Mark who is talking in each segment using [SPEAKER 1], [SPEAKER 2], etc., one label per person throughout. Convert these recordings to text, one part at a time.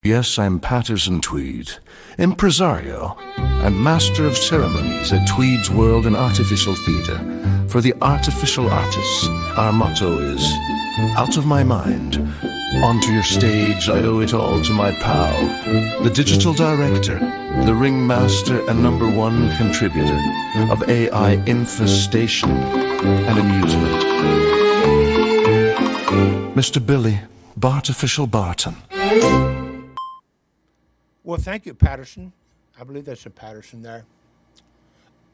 [SPEAKER 1] Yes, I'm Patterson Tweed, impresario and master of ceremonies at Tweed's World in Artificial Theatre. For the artificial artists, our motto is, out of my mind, onto your stage, I owe it all to my pal, the digital director, the ringmaster and #1 contributor of AI infestation and amusement, Mr. Billy Bartificial Barton.
[SPEAKER 2] Well, thank you, Patterson. I believe that's a Patterson there.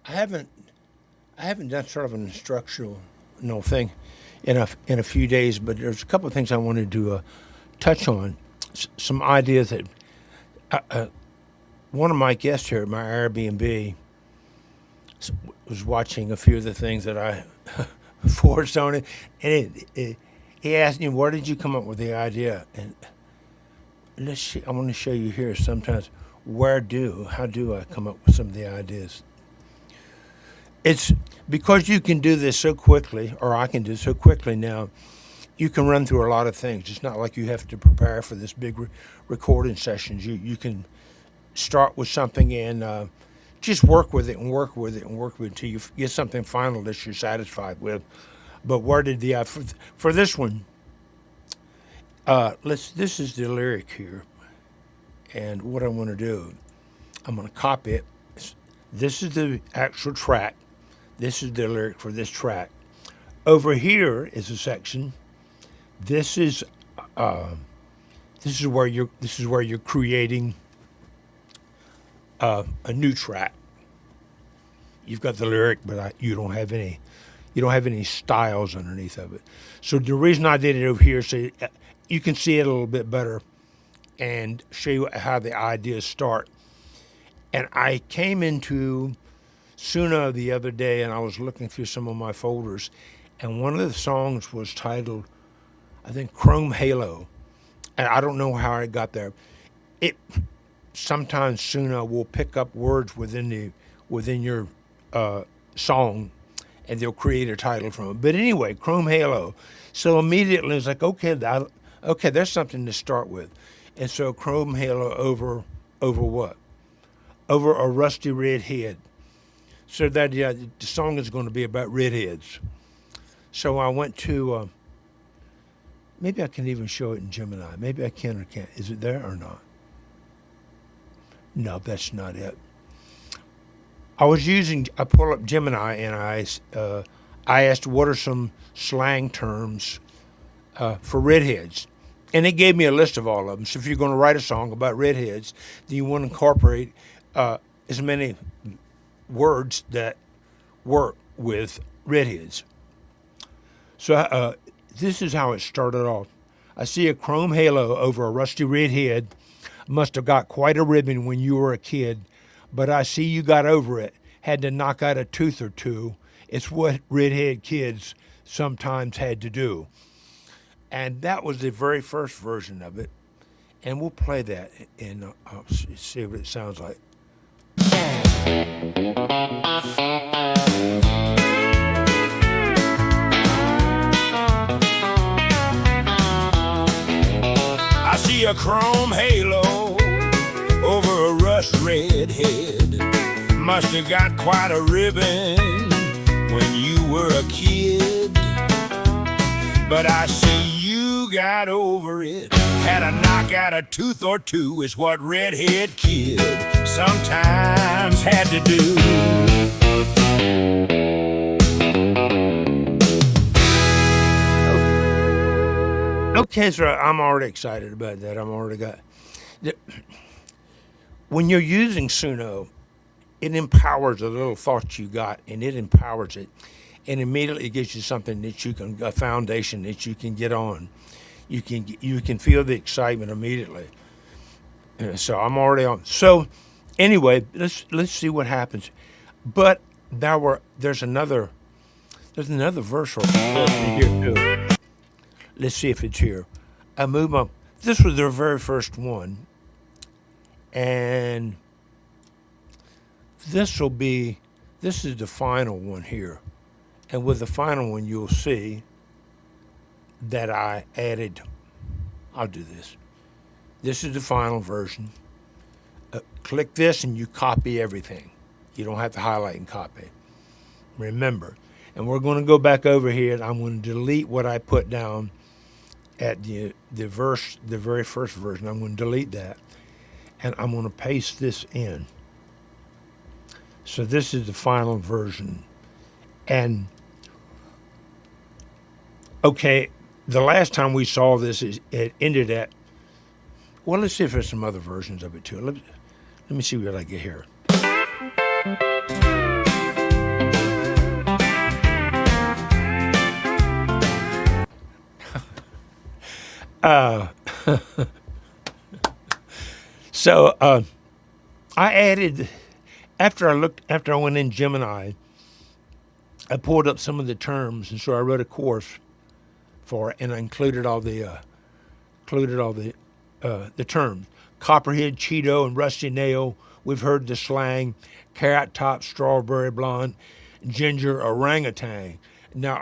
[SPEAKER 2] I haven't done sort of an instructional thing in a few days, but there's a couple of things I wanted to touch on. Some ideas that one of my guests here at my Airbnb was watching a few of the things that I forced on it, and he asked me, "Where did you come up with the idea?" And I want to show you here sometimes how do I come up with some of the ideas. It's because you can do this so quickly, or I can do it so quickly now, you can run through a lot of things. It's not like you have to prepare for this big recording sessions. You can start with something and just work with it and work with it and work with it until you get something final that you're satisfied with. But where did for this one, this is the lyric here, and what I want to do, I'm going to copy it. This is the actual track. This is the lyric for this track. Over here is a section. This is where you're creating a new track. You've got the lyric, but you don't have any styles underneath of it. So the reason I did it over here, so you can see it a little bit better and show you how the ideas start. And I came into Suno the other day and I was looking through some of my folders, and one of the songs was titled, I think, Chrome Halo. And I don't know how I got there. Sometimes Suno will pick up words within your song, and they'll create a title from it. But anyway, Chrome Halo. So immediately it's like, okay, there's something to start with. And so Chrome Halo over what? Over a rusty red head. So that, the song is going to be about redheads. So I went to, maybe I can even show it in Gemini. Maybe I can or can't. Is it there or not? No, that's not it. I pulled up Gemini and I asked what are some slang terms for redheads. And it gave me a list of all of them. So if you're going to write a song about redheads, then you want to incorporate as many words that work with redheads. So this is how it started off. I see a chrome halo over a rusty red head. Must have got quite a ribbon when you were a kid, but I see you got over it. Had to knock out a tooth or two. It's what redhead kids sometimes had to do. And that was the very first version of it. And we'll play that and I'll see what it sounds like. I see a chrome halo over a rust red head. Must have got quite a ribbon when you were a kid. But I see you got over it. Had to knock out a tooth or two is what redhead kids sometimes had to do. Okay, so I'm already excited about that. When you're using Suno, it empowers the little thoughts you got, and it empowers it. And immediately gives you something that a foundation that you can get on. You can feel the excitement immediately. So I'm already on. So anyway, let's see what happens. But there's another verse here too. Let's see if it's here. I move on. This was their very first one, and this is the final one here. And with the final one, you'll see that I added, I'll do this. This is the final version. Click this and you copy everything. You don't have to highlight and copy. Remember. And we're going to go back over here, and I'm going to delete what I put down at the very first version. I'm going to delete that, and I'm going to paste this in. So this is the final version. And okay, the last time we saw this, it ended at, well, let's see if there's some other versions of it too. Let me see what I get here. So I added, after I went in Gemini, I pulled up some of the terms, and so I wrote a course for it, and I included all the terms. Copperhead, Cheeto, and Rusty Nail. We've heard the slang. Carrot Top, Strawberry Blonde, Ginger, Orangutan. Now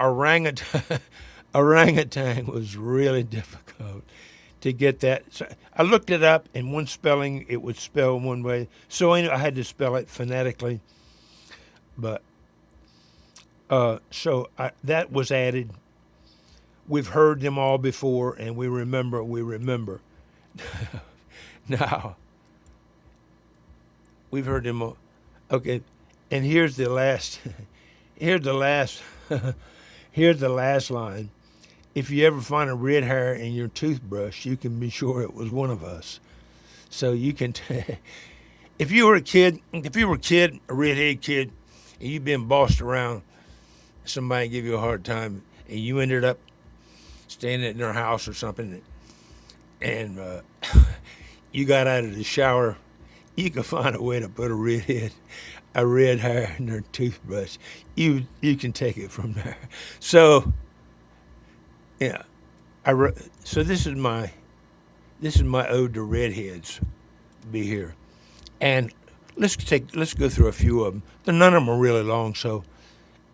[SPEAKER 2] orangutan was really difficult to get that. So I looked it up, and one spelling, it would spell one way. So I had to spell it phonetically. But that was added. We've heard them all before, and we remember. Now, we've heard them all. Okay, and here's the last line. If you ever find a red hair in your toothbrush, you can be sure it was one of us. So you can, if you were a kid, a redheaded kid, and you've been bossed around, somebody give you a hard time, and you ended up staying in their house or something, and you got out of the shower, you can find a way to put a red hair in their toothbrush. You can take it from there. So, yeah, so this is my ode to redheads. Be here, and let's go through a few of them. None of them are really long, so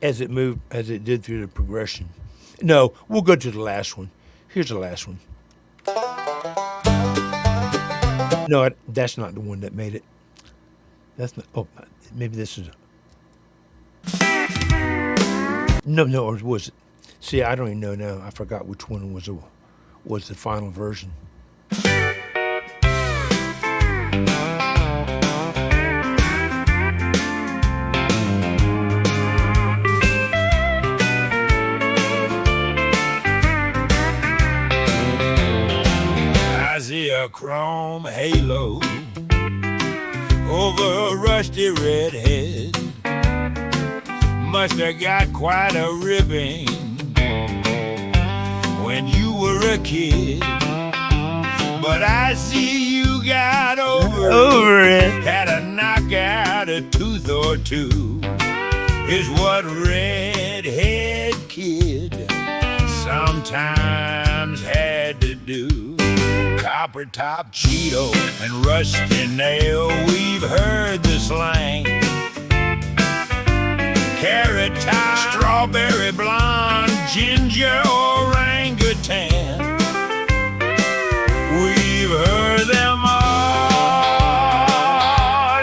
[SPEAKER 2] as it did through the progression. No, we'll go to the last one. Here's the last one. No, that's not the one that made it. That's not. Oh, maybe this is. No, or was it? See, I don't even know now. I forgot which one was the final version.
[SPEAKER 3] I see a chrome halo over a rusty red head. Must have got quite a ribbing when you were a kid. But I see you got over it. Had to knock out a tooth or two. Is what redhead kid sometimes had to do. Copper Top, Cheeto, and Rusty Nail, we've heard the slang. Carrot Top, Strawberry Blonde, Ginger, Orangutan, we've heard them all,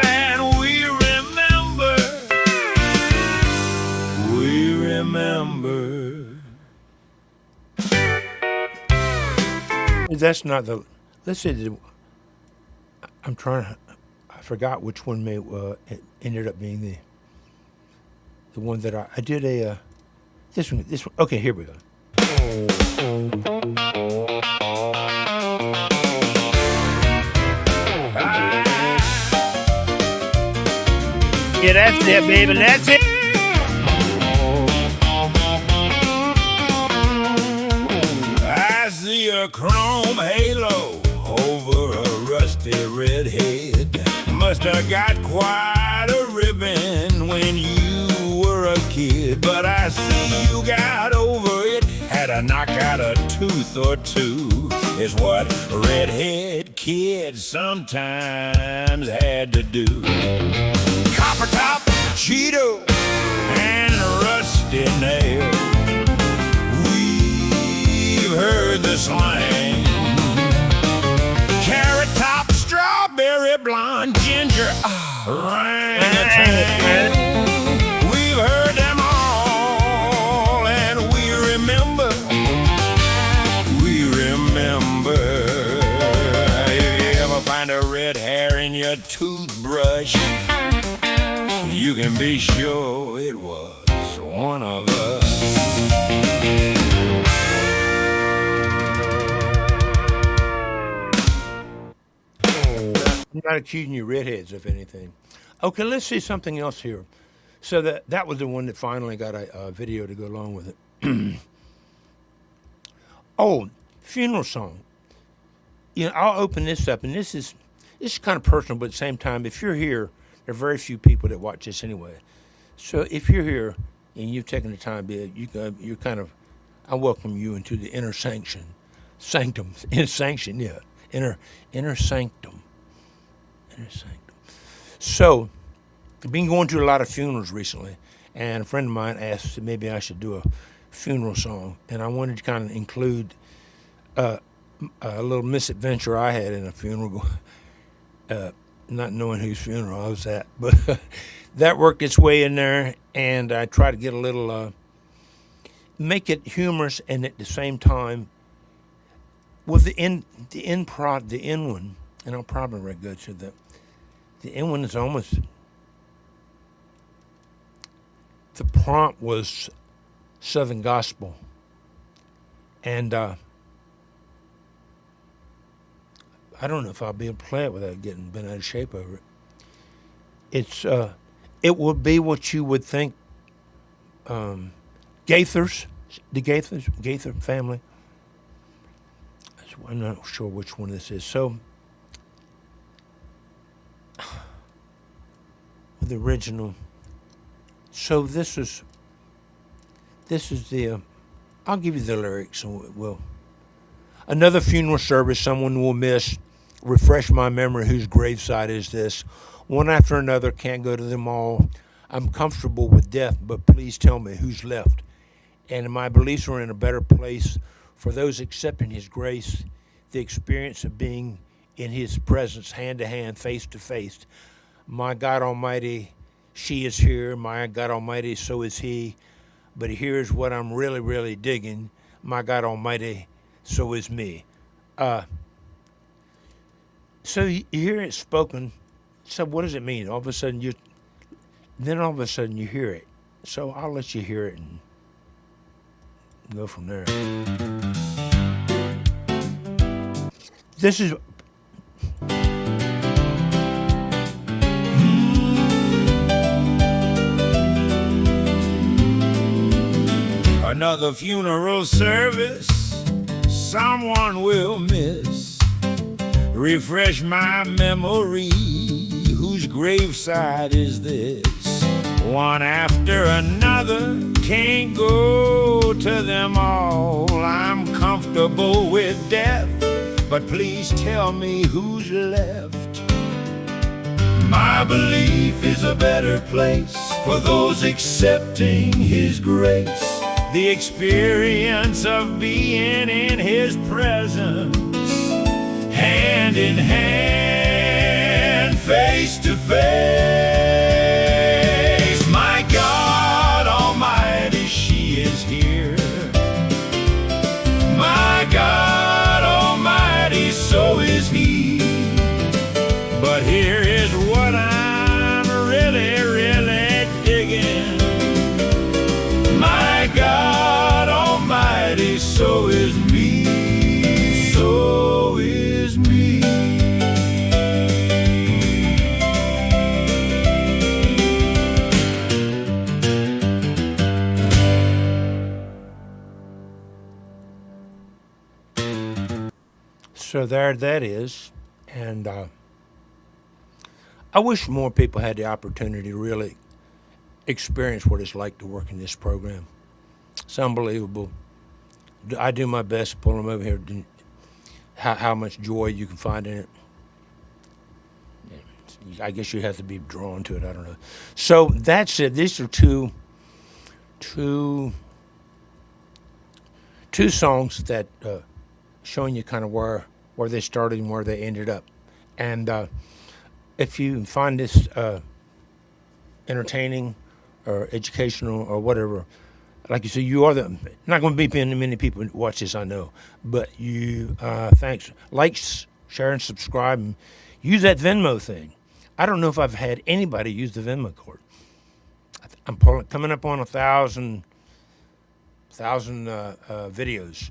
[SPEAKER 3] and we remember.
[SPEAKER 2] That's not the. Let's say I forgot which one it ended up being the one that I did this one. Okay, here we go.
[SPEAKER 3] Yeah, that's it, baby. That's it. I see a chrome halo over a rusty red head. Must have got quite a ribbon when you were a kid. But I see you got over it. Had to knock out a tooth or two. Is what redhead kids sometimes had to do. Copper Top, Cheeto, and Rusty Nail, we've heard the slang. Carrot pretty blonde ginger orangutan. We've heard them all, and we remember. If you ever find a red hair in your toothbrush, you can be sure it was one of us.
[SPEAKER 2] I'm not accusing you redheads, if anything. Okay, let's see something else here. So that was the one that finally got a video to go along with it. Oh, funeral song. You know, I'll open this up, and this is kind of personal, but at the same time, if you're here, there are very few people that watch this anyway. So if you're here and you've taken the time, you're kind of, I welcome you into the inner sanctum, inner sanctum. So, I've been going to a lot of funerals recently, and a friend of mine asked if maybe I should do a funeral song, and I wanted to kind of include a little misadventure I had in a funeral, not knowing whose funeral I was at, but that worked its way in there, and I tried to get a little, make it humorous, and at the same time, with the end one, and I'll probably go to the end one is almost, the prompt was Southern Gospel, and I don't know if I'll be able to play it without getting bent out of shape over it. It's it would be what you would think Gaithers, the Gaither family. I'm not sure which one this is. So the original. So this is the. I'll give you the lyrics, and we'll. Another funeral service someone will miss. Refresh my memory. Whose graveside is this? One after another, can't go to them all. I'm comfortable with death, but please tell me who's left. And my beliefs are in a better place for those accepting His grace. The experience of being in His presence, hand to hand, face to face. My God Almighty, she is here. My God Almighty, so is He. But here's what I'm really, really digging. My God Almighty, so is me. So you hear it spoken. So what does it mean? All of a sudden you hear it. So I'll let you hear it and go from there. This is
[SPEAKER 3] another funeral service someone will miss. Refresh my memory. Whose graveside is this? One after another, can't go to them all. I'm comfortable with death, but please tell me who's left. My belief is a better place for those accepting His grace. The experience of being in His presence, hand in hand, face to face. My God Almighty, she is here. My God Almighty, so is He. But here is what I'm really, really digging. My God Almighty, so is me, so is me.
[SPEAKER 2] So there that is, and I wish more people had the opportunity to really experience what it's like to work in this program. It's unbelievable. I do my best to pull them over here. How much joy you can find in it. I guess you have to be drawn to it. I don't know. So that's it. These are two songs that showing you kind of where they started and where they ended up. And if you find this entertaining or educational or whatever, like you said, you are the not going to be many people who watch this, I know, but you thanks, like, share, and subscribe, and use that Venmo thing. I don't know if I've had anybody use the Venmo card. I'm coming up on 1,000 videos.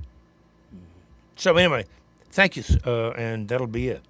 [SPEAKER 2] So anyway, thank you, and that'll be it.